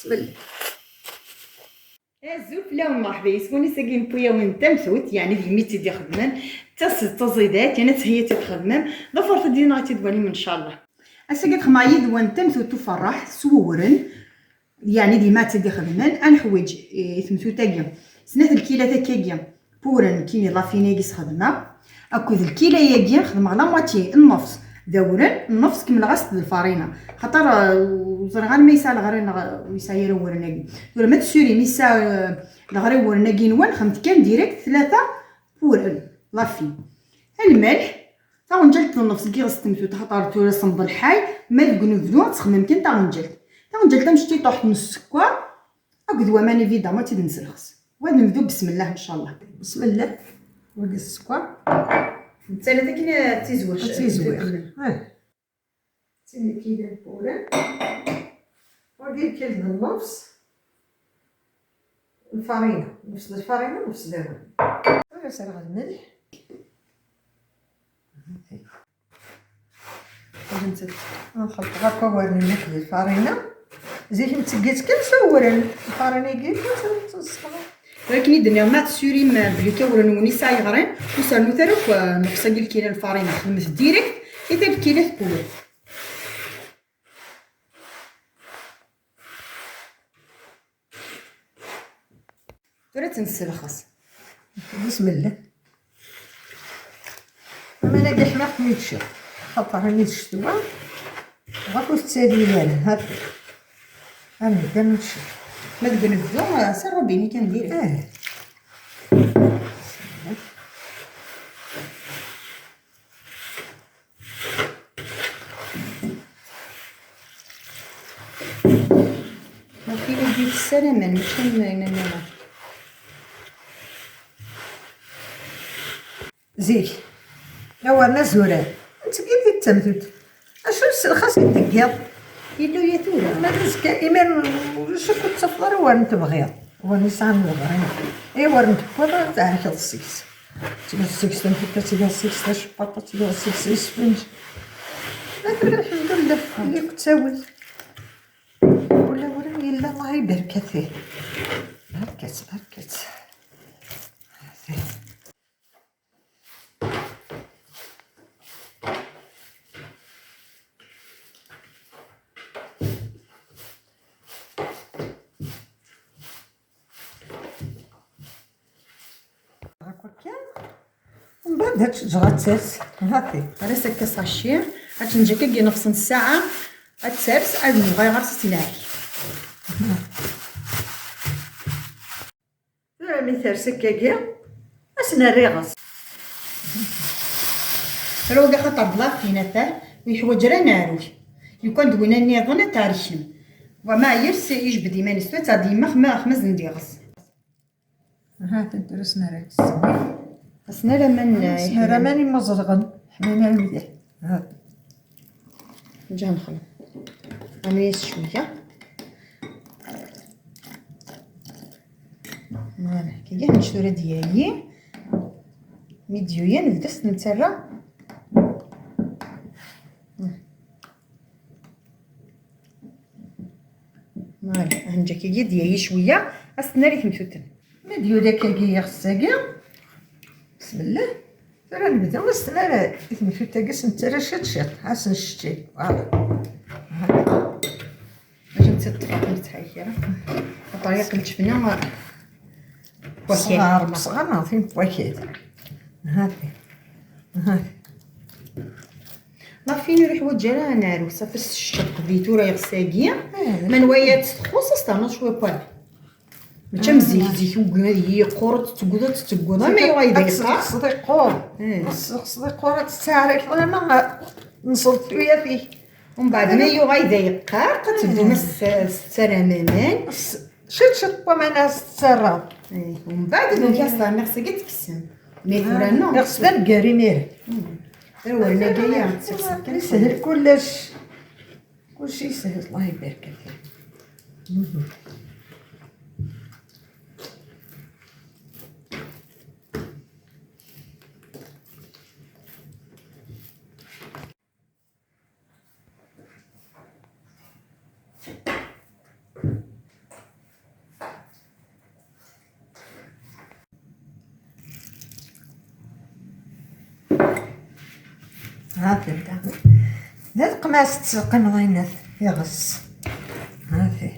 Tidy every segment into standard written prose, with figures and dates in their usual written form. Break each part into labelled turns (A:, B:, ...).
A: بسم الله.
B: زوج لا مرحبا يسوني ساكين بويا وين تمثوت يعني دي ميتي دي خدمان تزيدات يعني هي تخدمم ضفرت دينا تدواني ان شاء الله اساكي خمايد وين تمثوت تفرح سورن يعني دي ماتي دي خدمان انا حوايج يثمثو تاكيا سنات الكيله تاكيا بورن كيني لافينيكيس خدمه اكو الكيله ياكيا خدمه على موتي النص دورن النص كيما الغسل الفارينه خاطر زرغان ما يسال غير ويساير ورناكي ولا ما تسوري ميسا الغري ورناكي نوان خمت كان ديريكت 3 بورن لافي الملح تاغنجلت النص كي غستمتو تخطر تو صمد الحي ما الكنوفدو تخمم كان تاغنجلت مشتي طوح نص السكر اكد ومان فيدامون تي نسلخس وهاد نبدو بسم الله ان شاء الله.
A: بسم الله. ودي السكر
B: ثلاثه كي
A: تيزوير تيني كيلو البوران ودير كيلو النص الفرينه نفس الفرينه نفس اللبن ونسرع الملح نخلط هكا ورني نحلي الفرينه زيت متسقيت كنسورن الفرينه كي كنسخن
B: ولكن يدنا ما تسوري ما بلي كورن وني صايغرين وسالو تاروك نقصا ديال كيلو الفرينه خدمت ديريكت حتى الكيلو بور ترى تنسلخص.
A: بسم الله. انا كاع حماق ميتشا خاطر راني تشتوا غاكو تسالي لنا هاك غنبدا نمشي
B: ما تقنبدو سير ربيني كندير ما في ودي السلامه ماشي من
A: زيك اوا نزوره انت كي تمثل اشو السلخه تدقيض
B: يلو ياتورا
A: ما رزق ايمان شو كنت تفضل ورن تبغيض ورن سان الغرين اي ورن تفضل تعرف السكس تيجي السكس تيجي السكس تاع شباطه تيجي السكس اسفنج لكن الحمد لله اللي كنت ساوي ولا ورن يلا الله يبارك فيه بركت ومن بعد هاد الشجرة تسرس هاكي
B: راه سكا ساشي غتنجا كي نفس الساعه غتسرس عاد نبغي غير تسناي
A: راني ترسك كاكيا اسنا الريغس
B: روكا خاطر بلاك فينا تاع ويحوج راه ناروي يكون دوينا نيضنا تاريخم وما يرسي يجبد يمان سوات ديما خمز نديغس
A: ها تدرسنا راه السمي
B: خصنا لمن
A: راه ماني مزرغن حمينا المليح ها
B: نجي نخلط غنيس شويه فوالا كي كاع نشورة ديالي ميديويا نبدا نتسرى فوالا هنجا كي ديالي شويه اصلا ريت متوتن
A: مديو داك كي خصاكي بسم الله ترى نبدا وسنا راه مثل تاكس نترى شات حسن شتي فوالا
B: باش نتطفى نتحير بطريقه الجبنه
A: صغار نعطيهم بواكيت هاكي
B: لا فين يروح وجهها نارو صافي الشق فيتو راه يغساكيا من ويات تخصص تاع شويه بال ماشي مزيت هذه قرط تقود ما يغيديقا
A: صديق قرط تعرف ولا ما نصلت ويا فيه
B: ومن بعد ما يغيديقا كتبدو السلاممان
A: شت وما ناس تسرى
B: ومن بعد دونك اصلا ميرسي كتكسم مي فورا نو
A: ميرسي كاري مير
B: ولا جايه
A: سهل كلشي سهل الله يبارك فيه هاكي دابا هاد القماش تسلقن غينات يغص هاكي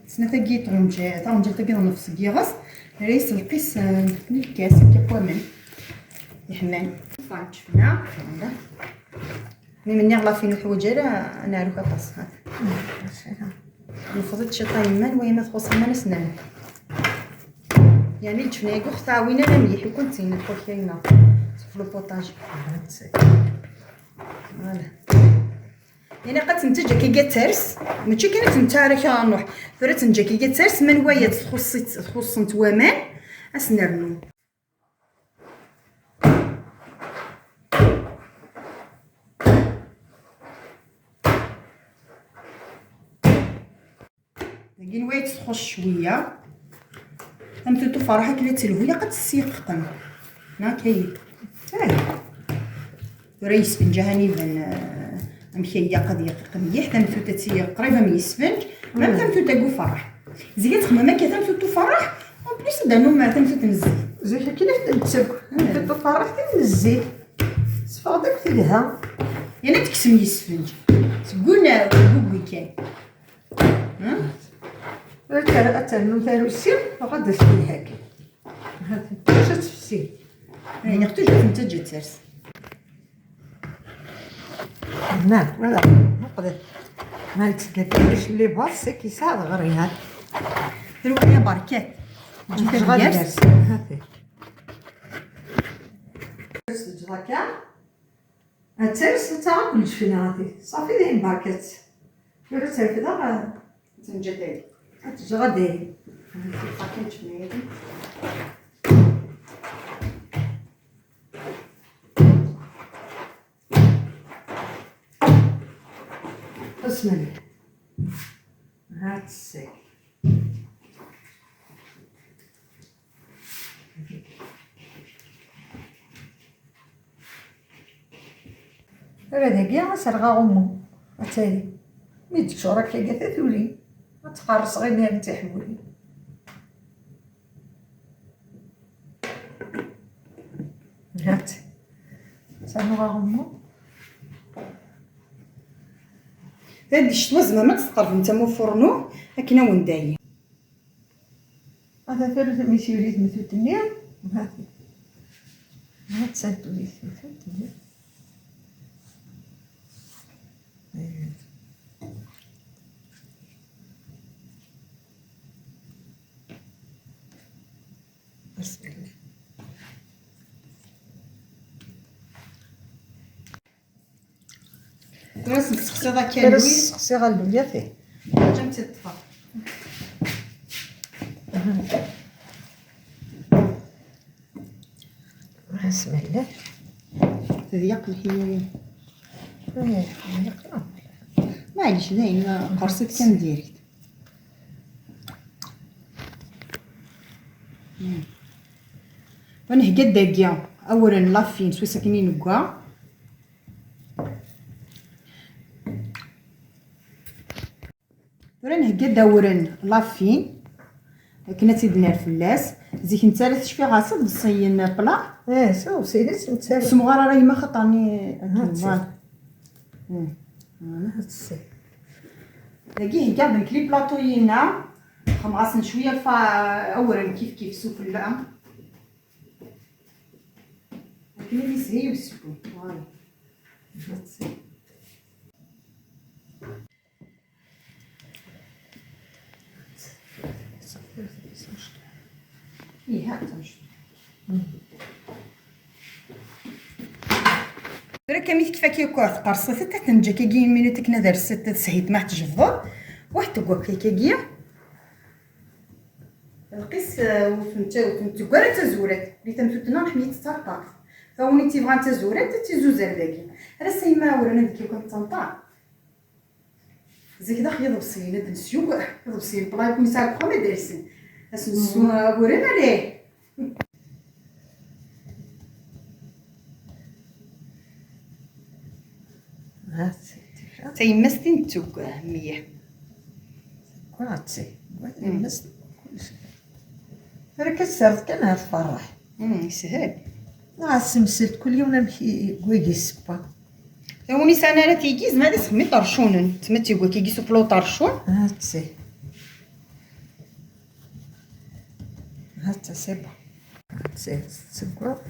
B: سنتاكي طونجا تاكي نفس كيغاس ريس القيس نفني الكاس كيبوا من يحمان فانت شفنا هذا مني غلا فين الحوايج انا عارفه طاس هذا المفروض شي طايمان وهي ما تخص ما نسنان يعني شفنا يقول تعاوينا انا مليح وكنت ندخل كاينه في البوطاج فوالا يعني قد تنتج كي ترس ماشي كانت نتا راه كنروح فرات نجا كي ترس من وايا تخص نتوامان اسنرنو لكن وايا تخص شويه تمتو فرحه كلي تلهويه قد تسيققن نا كاين ريس بن جهني بن مخيا قد يقق مليح تمتو تتي قريبه من السفنج ما تمتو تاكو فرح زيد تخمم كي تمتو تفرح اون بليس دانو ما تمتو تنزل
A: زي كي تنتسك تمتو فرح تنزل صفادك تلها
B: يعني تكسم السفنج تقولنا بوكي كاين
A: أتنو ثانو السير غدا شوي هاكي هاكي واش تفسي
B: يعني اختو جات نتا ترس
A: نعم ولا نقدر ما يتكلمش اللي باص كيساعد غريان
B: تروحي بركات
A: جيت غادرس هاكي هاكا الترس تاع كلش فينا هادي صافي داين باكيت غير ترفدا
B: تنجدالي
A: غادي
B: باكيت شنو
A: بسم الله هات السيك هذا كاع سرغا غمو اتاي ميت شورا كي تولي ما تقارص غير نير تحولي هات سرغا غمو
B: هادي الشتوى زعما ما تسقرف نتا مو فرنو لكن وين داير
A: هذا ثالث ميسي وليت مثل النير هاتي هات سالت وليت مثل النير بسم الله
B: درس نسخسي هذا كان
A: بس صيغه اللوليا فيه
B: جا تطفى
A: بسم الله
B: تضيق الحيوان معليش داين قرصت كان ديريكت وانا هكا داكيا اولا لافين سوي ساكنين كاع ورا هكا داورن لافين كنا تيدنا الفلاس زيك نتا لا تشفي غاصب بالصين بلا
A: شو سيدي نتا
B: سمغاره راهي ما خطاني فوالا
A: هات السيك
B: لاقيه كاع بنكلي بلاطوينا خمغاصن شويه فا اولا كيف سفلة لكن اللي سهي والسكون فوالا
A: هات السيك
B: ايه هاك تمشي درا كميت كفاكي كوع قرصت حتى تنجا كي مينوتك نذر ست سهيت ما تجفض واحد تقوا كي القيس وفنت كوع تزورات اللي تمتنا حميت تطاق فوني تيبغى تزورات تيزوزر داكي راه سيما ورانا ديك كنت تنطع زيك داخل يضبسي لا دنسيو يضبسي بلا يكون ساعه ما دارسين اسنسو ورانا ليه
A: هات
B: تيمستين توك مية
A: كواتسي مس كلشي راه كسرت كان هاد الفرح
B: يسهل
A: سمسلت كل يوم نمشي كويس با.
B: هو نيسان انا تيجيز ما سمي طرشون تما تيقول كيجيسو بلو طرشون.
A: هاتسي سيبا هاتسي تسكر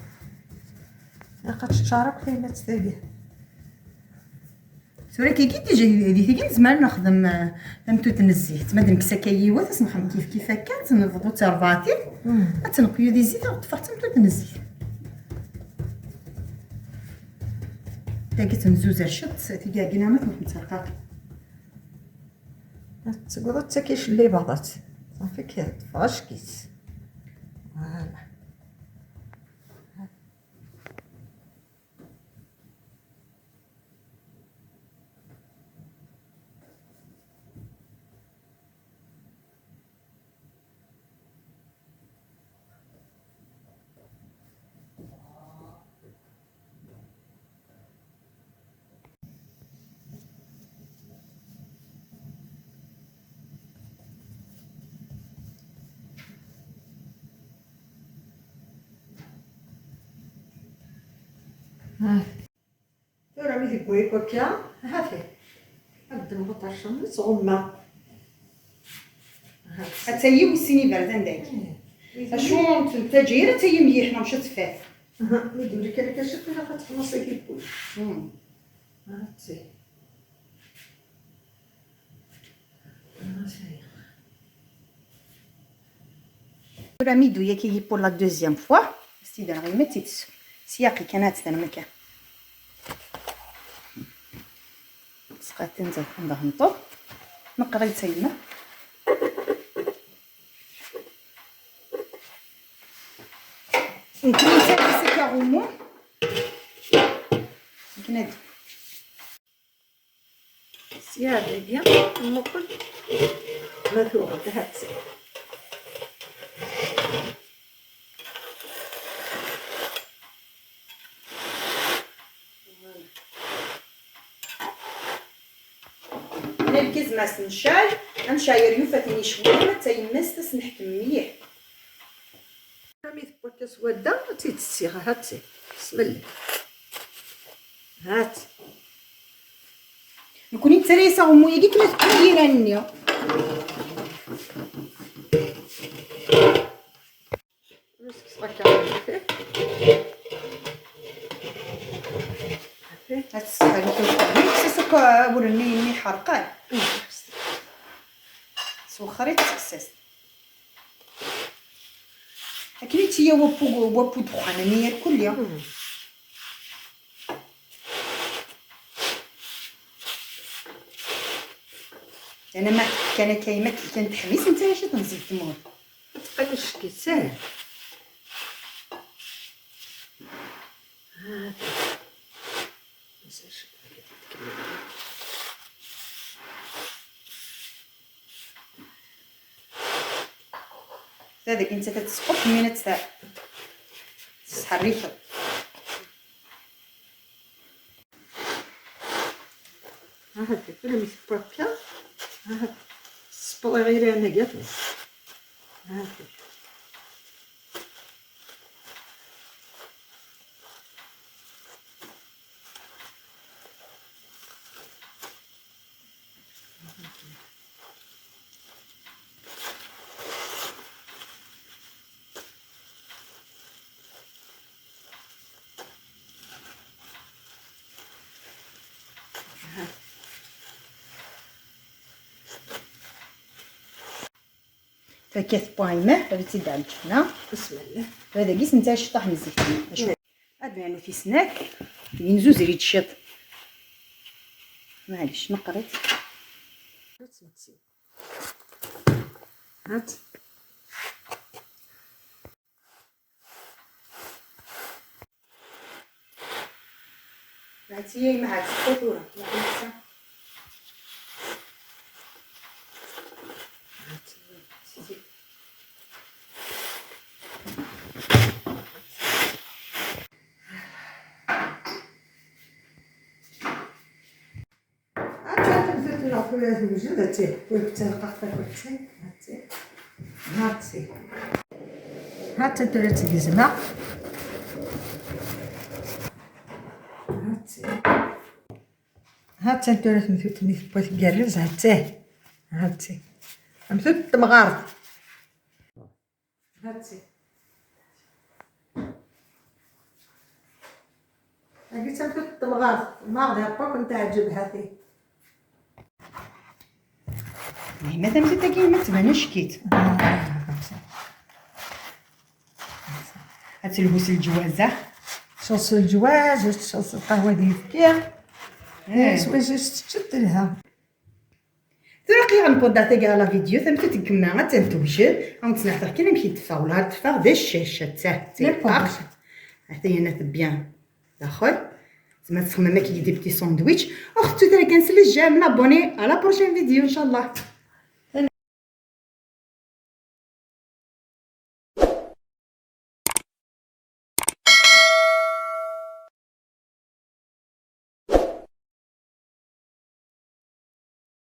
A: قد تشارك فينا تستاهل.
B: سوري كي تيجي هذه تيجي زمان نخدم تمتوت الزيت ما دمك سكايوا تسمحهم كيف هكا تنضبطو ترباطي تنقيو دي زيت وتفرط تمتوت الزيت تاكي تنزوز عشت تيجاكينا ما تنترقاق
A: تقول تاكيش اللي بعضات صافي كيطفاش كيس فوالا. ترى ملي تقولي كوكيا هاتي هاد نبطر شمس غمة
B: حتى هي والسيني باردان داك اشو تجيره حتى هي مليحه مشات تفاف
A: ميدوري كان كنشوف فيها كتخلصي كيكون هاتي
B: راه ميدو يا كي بور لا دوزيام فوا سيدي راه ما تيتس سياقي كانت انا مكان سقاتين زاد نضغطو نقري تيما يمكن نسالي سكاغومو يمكن هادي
A: سيادة بيان نقول مثوغة هاتي
B: انا الكيز ماس نشاي نشاير يوفاتني شويه حتى يماس تسنحكم مليح
A: رمي ثبوكا سوادة تيتسيغ هاتي بسم الله هات
B: نكوني تريسا غمويا كي كما تكون ديراني
A: مسك صغا فيه
B: هاد الصغير كيف سكا ورني حرقان سوخري تسكسس اكيد هي وبو دخان نيا كل يوم انا ما كان كايمه كان تحميس انت اش تنزيد تموت
A: متبقاش كيسال هات مساش
B: هذاك انت تسقط من تسحريفه
A: هات فيلم يسبوكا هات سبوغيري انا قالت هات
B: فكاس بوايمه درتي دال الجبنه
A: بسم الله
B: هذا كيس نتا شطح من الزيتون شوف هاد يعني في سناك ينزوز ريد شط معليش نقريت
A: هات
B: هاتي مع الفطوره
A: هاتي هاتي درتي الزمع هات انت ولا تمثلني تبغي تقرز هاتيه هاتي مثل تمغارض هاتي قلت مثل تمغارض ما غادي با كنت عجب هاتي
B: ما تمشي تاكي ما تبانش كيت هات البوس الجوازه
A: شوص الجواز شوص القهوه ديال الفكير سواجاج تشد لها
B: تلاقي غنبودا تاكي على فيديو ثم تتكمنا غتنتوجد غن تنحضر كي نمشي تفا ولا تفا دا الشاشه تاع حتى هنا بيان داخل زعما تخمم كي دي بتي ساندويتش اختو ترى كنسل الجام نابوني على بروشين فيديو ان شاء الله.